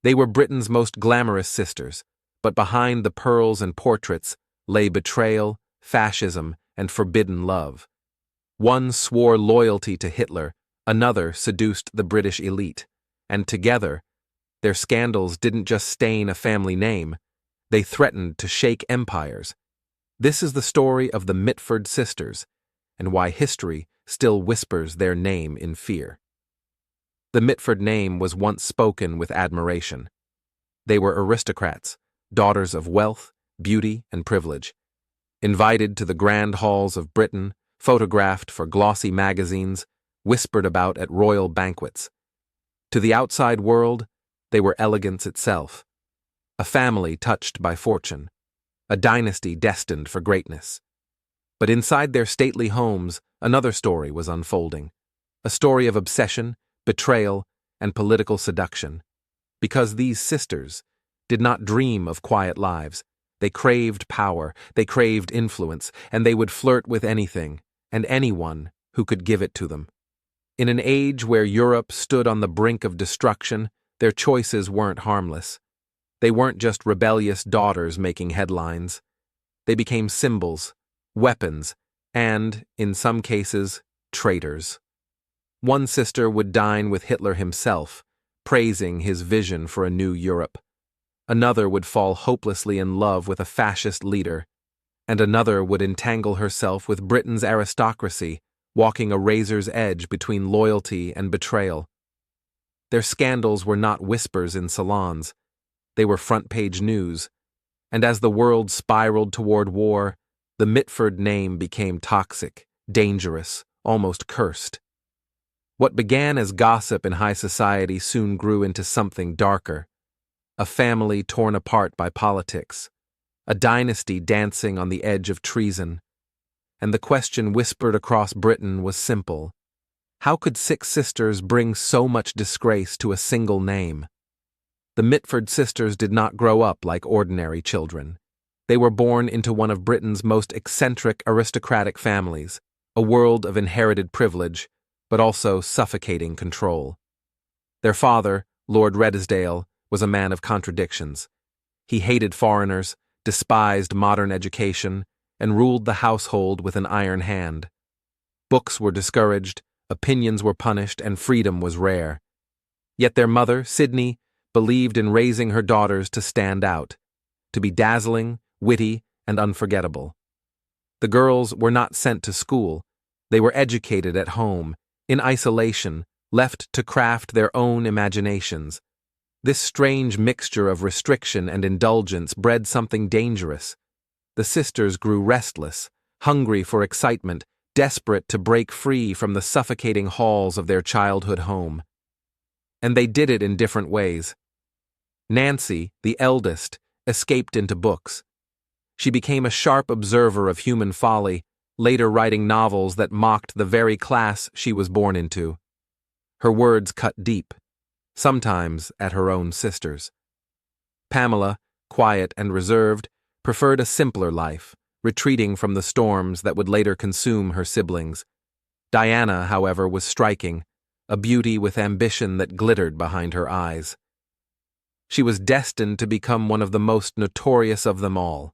They were Britain's most glamorous sisters, but behind the pearls and portraits lay betrayal, fascism, and forbidden love. One swore loyalty to Hitler, another seduced the British elite, and together, their scandals didn't just stain a family name, they threatened to shake empires. This is the story of the Mitford sisters, and why history still whispers their name in fear. The Mitford name was once spoken with admiration. They were aristocrats, daughters of wealth, beauty, and privilege, invited to the grand halls of Britain, photographed for glossy magazines, whispered about at royal banquets. To the outside world, they were elegance itself, a family touched by fortune, a dynasty destined for greatness. But inside their stately homes, another story was unfolding, a story of obsession, betrayal, and political seduction. Because these sisters did not dream of quiet lives, they craved power, they craved influence, and they would flirt with anything and anyone who could give it to them. In an age where Europe stood on the brink of destruction, their choices weren't harmless. They weren't just rebellious daughters making headlines. They became symbols, weapons, and, in some cases, traitors. One sister would dine with Hitler himself, praising his vision for a new Europe. Another would fall hopelessly in love with a fascist leader, and another would entangle herself with Britain's aristocracy, walking a razor's edge between loyalty and betrayal. Their scandals were not whispers in salons, they were front-page news, and as the world spiraled toward war, the Mitford name became toxic, dangerous, almost cursed. What began as gossip in high society soon grew into something darker, a family torn apart by politics, a dynasty dancing on the edge of treason. And the question whispered across Britain was simple. How could six sisters bring so much disgrace to a single name? The Mitford sisters did not grow up like ordinary children. They were born into one of Britain's most eccentric aristocratic families, a world of inherited privilege, but also suffocating control. Their father, Lord Redesdale, was a man of contradictions. He hated foreigners, despised modern education, and ruled the household with an iron hand. Books were discouraged, opinions were punished, and freedom was rare. Yet their mother, Sydney, believed in raising her daughters to stand out, to be dazzling, witty, and unforgettable. The girls were not sent to school. They were educated at home, in isolation, left to craft their own imaginations. This strange mixture of restriction and indulgence bred something dangerous. The sisters grew restless, hungry for excitement, desperate to break free from the suffocating halls of their childhood home. And they did it in different ways. Nancy, the eldest, escaped into books. She became a sharp observer of human folly, later writing novels that mocked the very class she was born into. Her words cut deep, sometimes at her own sisters. Pamela, quiet and reserved, preferred a simpler life, retreating from the storms that would later consume her siblings. Diana, however, was striking, a beauty with ambition that glittered behind her eyes. She was destined to become one of the most notorious of them all.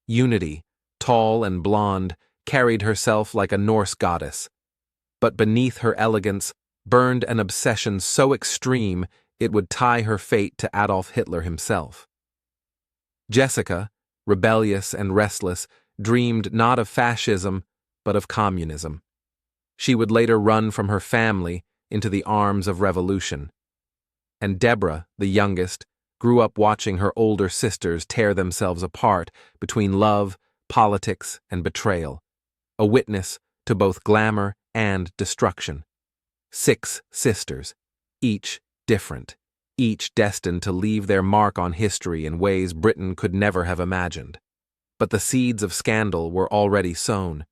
Unity, tall and blonde, carried herself like a Norse goddess. But beneath her elegance burned an obsession so extreme it would tie her fate to Adolf Hitler himself. Jessica, rebellious and restless, dreamed not of fascism, but of communism. She would later run from her family into the arms of revolution. And Deborah, the youngest, grew up watching her older sisters tear themselves apart between love, politics, and betrayal, a witness to both glamour and destruction. 6 sisters, each different, each destined to leave their mark on history in ways Britain could never have imagined. But the seeds of scandal were already sown.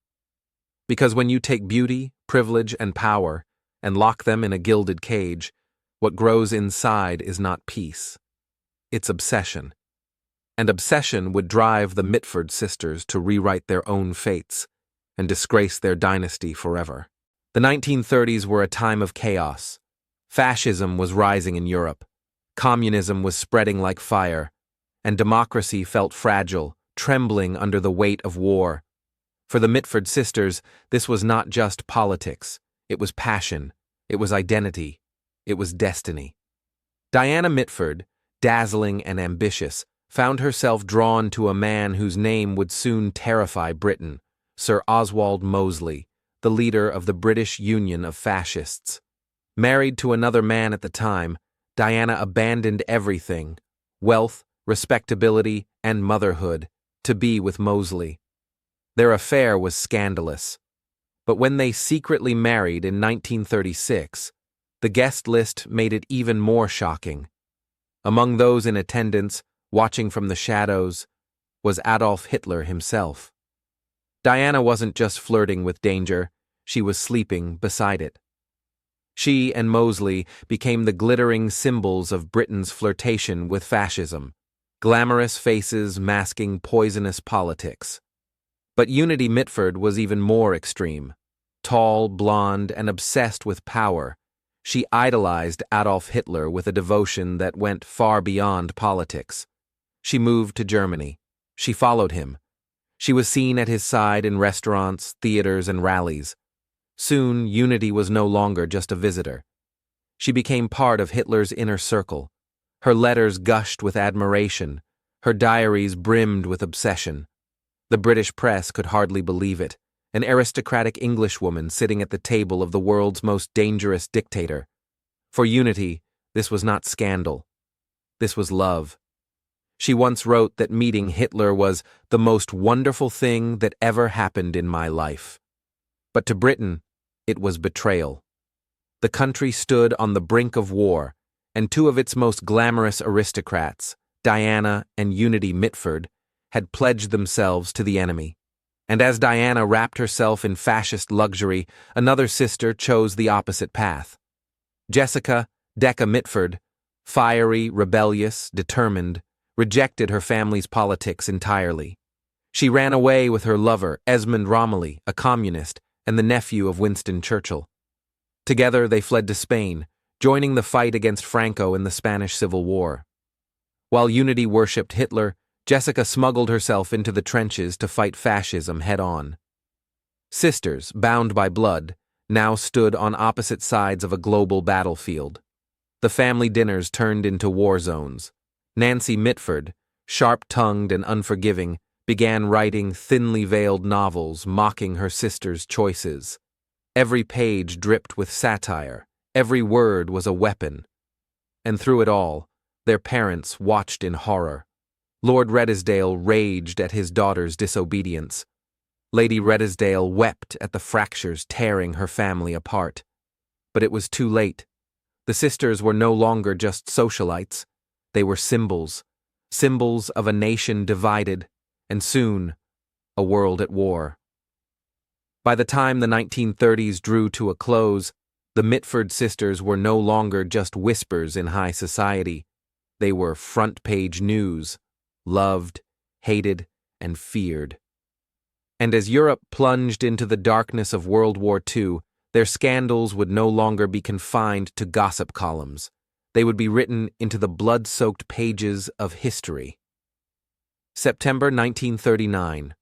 Because when you take beauty, privilege, and power and lock them in a gilded cage, what grows inside is not peace. It's obsession. And obsession would drive the Mitford sisters to rewrite their own fates and disgrace their dynasty forever. The 1930s were a time of chaos. Fascism was rising in Europe. Communism was spreading like fire, and democracy felt fragile, trembling under the weight of war. For the Mitford sisters, this was not just politics. It was passion. It was identity. It was destiny. Diana Mitford, dazzling and ambitious, found herself drawn to a man whose name would soon terrify Britain, Sir Oswald Mosley, the leader of the British Union of Fascists. Married to another man at the time, Diana abandoned everything, wealth, respectability, and motherhood, to be with Mosley. Their affair was scandalous. But when they secretly married in 1936, the guest list made it even more shocking. Among those in attendance, watching from the shadows, was Adolf Hitler himself. Diana wasn't just flirting with danger, she was sleeping beside it. She and Mosley became the glittering symbols of Britain's flirtation with fascism, glamorous faces masking poisonous politics. But Unity Mitford was even more extreme. Tall, blonde, and obsessed with power, she idolized Adolf Hitler with a devotion that went far beyond politics. She moved to Germany. She followed him. She was seen at his side in restaurants, theaters, and rallies. Soon, Unity was no longer just a visitor. She became part of Hitler's inner circle. Her letters gushed with admiration. Her diaries brimmed with obsession. The British press could hardly believe it. An aristocratic Englishwoman sitting at the table of the world's most dangerous dictator. For Unity, this was not scandal. This was love. She once wrote that meeting Hitler was the most wonderful thing that ever happened in my life. But to Britain, it was betrayal. The country stood on the brink of war, and two of its most glamorous aristocrats, Diana and Unity Mitford, had pledged themselves to the enemy. And as Diana wrapped herself in fascist luxury, another sister chose the opposite path. Jessica, Decca Mitford, fiery, rebellious, determined, rejected her family's politics entirely. She ran away with her lover, Esmond Romilly, a communist, and the nephew of Winston Churchill. Together they fled to Spain, joining the fight against Franco in the Spanish Civil War. While Unity worshipped Hitler, Jessica smuggled herself into the trenches to fight fascism head-on. Sisters, bound by blood, now stood on opposite sides of a global battlefield. The family dinners turned into war zones. Nancy Mitford, sharp-tongued and unforgiving, began writing thinly veiled novels mocking her sister's choices. Every page dripped with satire. Every word was a weapon. And through it all, their parents watched in horror. Lord Redesdale raged at his daughter's disobedience. Lady Redesdale wept at the fractures tearing her family apart. But it was too late. The sisters were no longer just socialites. They were symbols, symbols of a nation divided, and soon, a world at war. By the time the 1930s drew to a close, the Mitford sisters were no longer just whispers in high society. They were front-page news, loved, hated, and feared. And as Europe plunged into the darkness of World War II, their scandals would no longer be confined to gossip columns. They would be written into the blood-soaked pages of history. September 1939.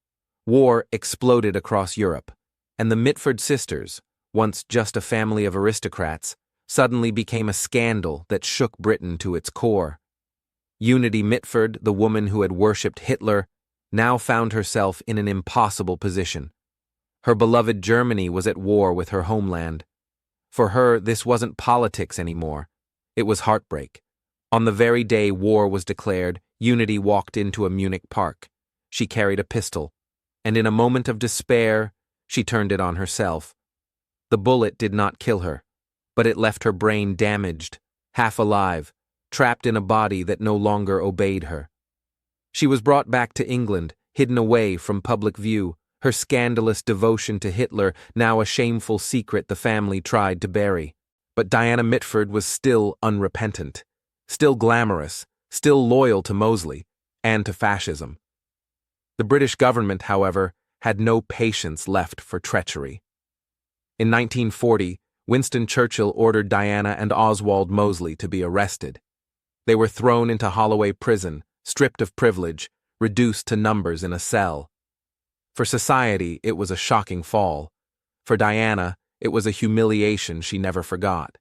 War exploded across Europe, and the Mitford sisters, once just a family of aristocrats, suddenly became a scandal that shook Britain to its core. Unity Mitford, the woman who had worshipped Hitler, now found herself in an impossible position. Her beloved Germany was at war with her homeland. For her, this wasn't politics anymore. It was heartbreak. On the very day war was declared, Unity walked into a Munich park. She carried a pistol, and in a moment of despair, she turned it on herself. The bullet did not kill her, but it left her brain damaged, half alive, trapped in a body that no longer obeyed her. She was brought back to England, hidden away from public view, her scandalous devotion to Hitler now a shameful secret the family tried to bury. But Diana Mitford was still unrepentant, still glamorous, still loyal to Mosley and to fascism. The British government, however, had no patience left for treachery. In 1940, Winston Churchill ordered Diana and Oswald Mosley to be arrested. They were thrown into Holloway Prison, stripped of privilege, reduced to numbers in a cell. For society, it was a shocking fall. For Diana, it was a humiliation she never forgot.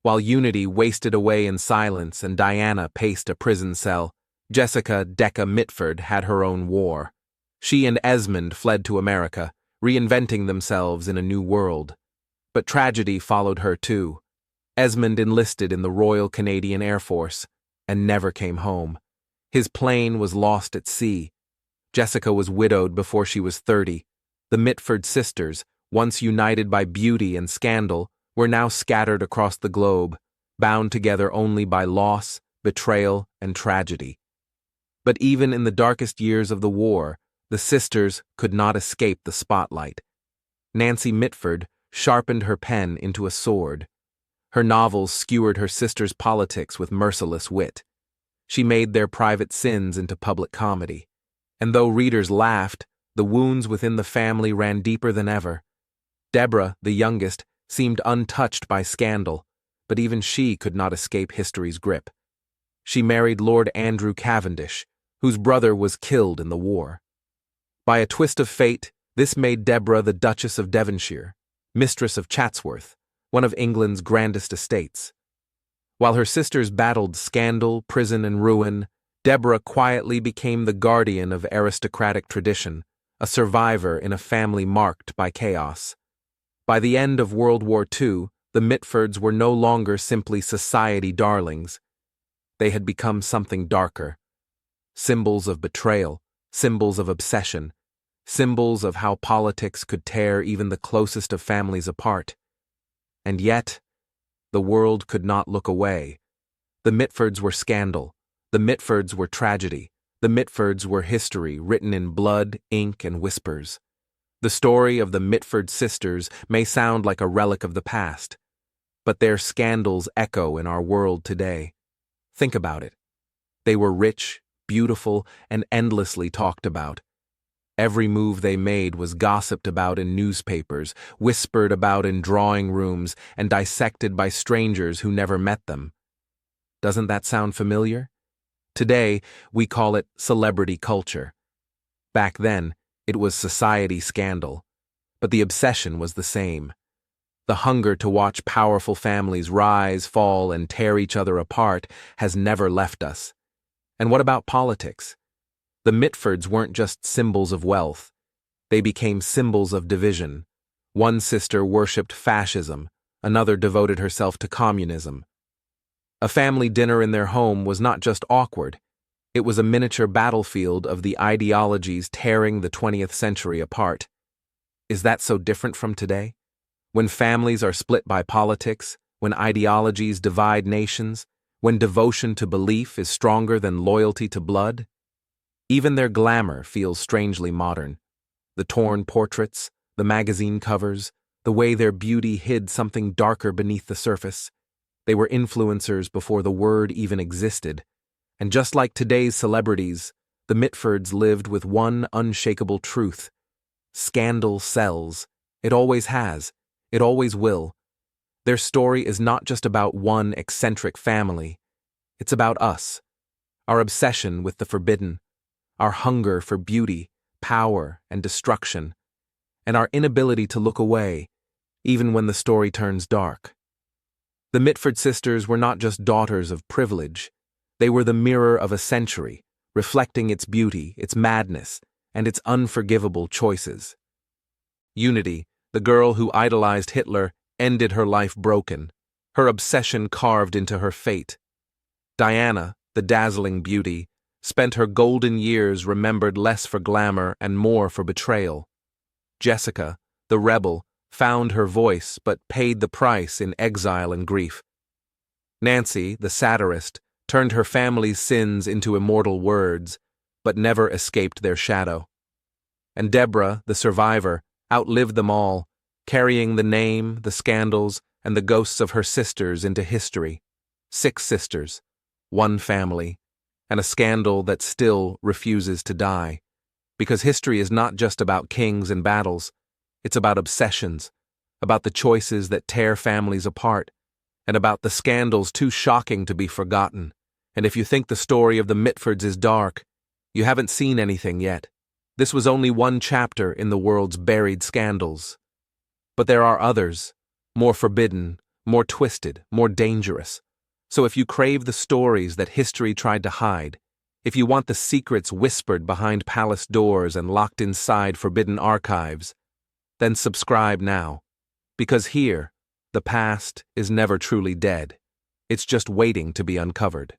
While Unity wasted away in silence and Diana paced a prison cell, Jessica Decca Mitford had her own war. She and Esmond fled to America, reinventing themselves in a new world. But tragedy followed her too. Esmond enlisted in the Royal Canadian Air Force and never came home. His plane was lost at sea. Jessica was widowed before she was 30. The Mitford sisters, once united by beauty and scandal, were now scattered across the globe, bound together only by loss, betrayal, and tragedy. But even in the darkest years of the war, the sisters could not escape the spotlight. Nancy Mitford sharpened her pen into a sword. Her novels skewered her sisters' politics with merciless wit. She made their private sins into public comedy. And though readers laughed, the wounds within the family ran deeper than ever. Deborah, the youngest, seemed untouched by scandal, but even she could not escape history's grip. She married Lord Andrew Cavendish, whose brother was killed in the war. By a twist of fate, this made Deborah the Duchess of Devonshire, mistress of Chatsworth, one of England's grandest estates. While her sisters battled scandal, prison, and ruin, Deborah quietly became the guardian of aristocratic tradition, a survivor in a family marked by chaos. By the end of World War II, the Mitfords were no longer simply society darlings. They had become something darker. Symbols of betrayal, symbols of obsession, symbols of how politics could tear even the closest of families apart. And yet, the world could not look away. The Mitfords were scandal. The Mitfords were tragedy. The Mitfords were history written in blood, ink, and whispers. The story of the Mitford sisters may sound like a relic of the past, but their scandals echo in our world today. Think about it. They were rich, beautiful, and endlessly talked about. Every move they made was gossiped about in newspapers, whispered about in drawing rooms, and dissected by strangers who never met them. Doesn't that sound familiar? Today, we call it celebrity culture. Back then, it was society scandal. But the obsession was the same. The hunger to watch powerful families rise, fall, and tear each other apart has never left us. And what about politics? The Mitfords weren't just symbols of wealth. They became symbols of division. One sister worshipped fascism, another devoted herself to communism. A family dinner in their home was not just awkward. It was a miniature battlefield of the ideologies tearing the 20th century apart. Is that so different from today? When families are split by politics, when ideologies divide nations, when devotion to belief is stronger than loyalty to blood? Even their glamour feels strangely modern. The torn portraits, the magazine covers, the way their beauty hid something darker beneath the surface. They were influencers before the word even existed. And just like today's celebrities, the Mitfords lived with one unshakable truth. Scandal sells. It always has. It always will. Their story is not just about one eccentric family. It's about us. Our obsession with the forbidden. Our hunger for beauty, power, and destruction. And our inability to look away, even when the story turns dark. The Mitford sisters were not just daughters of privilege. They were the mirror of a century, reflecting its beauty, its madness, and its unforgivable choices. Unity, the girl who idolized Hitler, ended her life broken, her obsession carved into her fate. Diana, the dazzling beauty, spent her golden years remembered less for glamour and more for betrayal. Jessica, the rebel, found her voice but paid the price in exile and grief. Nancy, the satirist, turned her family's sins into immortal words, but never escaped their shadow. And Deborah, the survivor, outlived them all, carrying the name, the scandals, and the ghosts of her sisters into history. 6 sisters, 1 family, and a scandal that still refuses to die. Because history is not just about kings and battles, it's about obsessions, about the choices that tear families apart, and about the scandals too shocking to be forgotten. And if you think the story of the Mitfords is dark, you haven't seen anything yet. This was only one chapter in the world's buried scandals. But there are others, more forbidden, more twisted, more dangerous. So if you crave the stories that history tried to hide, if you want the secrets whispered behind palace doors and locked inside forbidden archives, then subscribe now. Because here, the past is never truly dead. It's just waiting to be uncovered.